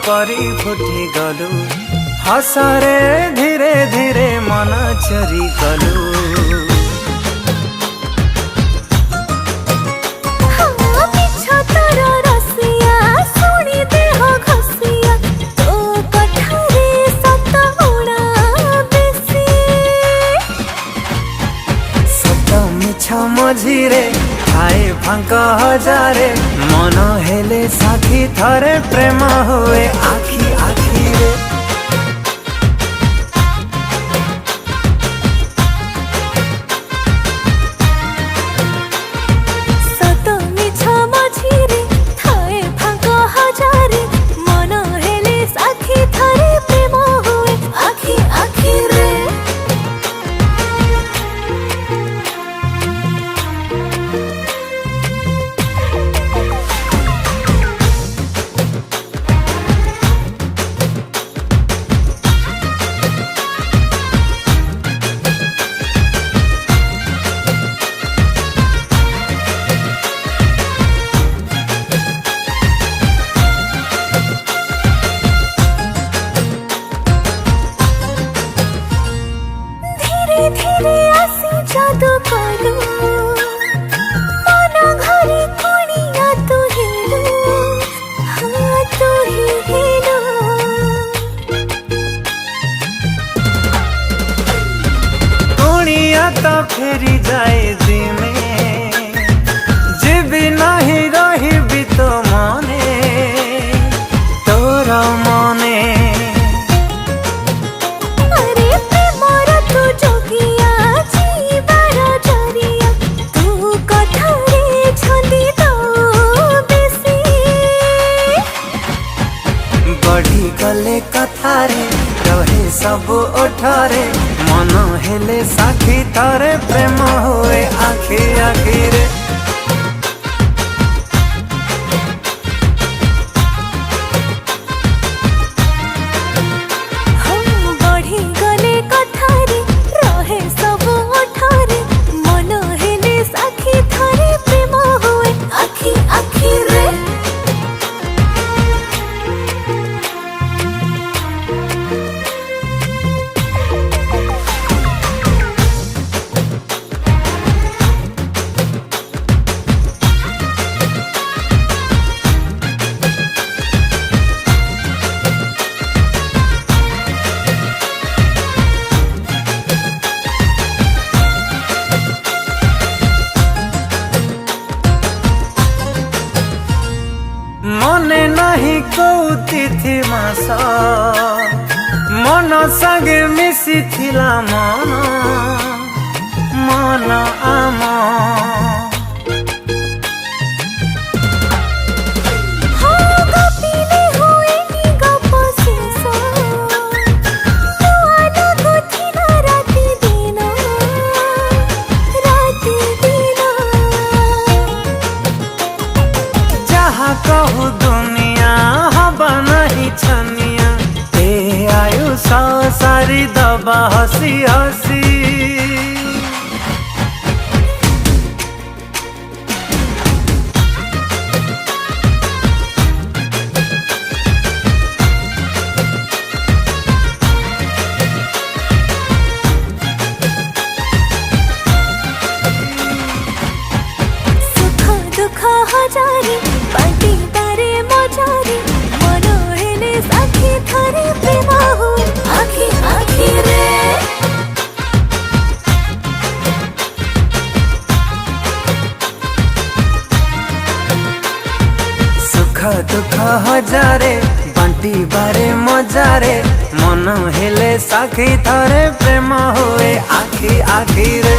परी फुटी गलु हसरे धीरे धीरे मन चोरी गलु। मझिरे थाए फांक हजारे मन हेले साथी थरे प्रेम हुए आखि आखि रे। सत मिछ मझिरे थाए फांक हजारे मन हेले साथी थरे प्रेम हुए आखि आखि रे। धीरे आसी जादू कलु मन घरे कुणिया तू हेलु हाँ तू ही हेलु। कुणिया तो फेरी जाए दिने जीवी नहीं रही तो मने तोर मने। बढ़ी गले कथारे रहे सब ओठारे मन हेले साथी तारे प्रेम हुए आखि आखि रे। बढ़ी गले कथारे रहे सब ओठारे मन हेले साथी थारे प्रेम हुए आखि आखि रे। मने नहीं कोउ तिथि मास मन संगे मिसी थिला मन मन आम। कहू दुनिया हवा नहीं छनिया ते आयु सारी दबा हसी हसी। सुख दुख हजारे बाटी तारे मजारे मन हेले साथी थारे प्रेम हुए आखि आखि रे। सुख दुख हजारे बांटी बारे मजारे मन हेले साथी थारे प्रेम हुए आखि आखि रे।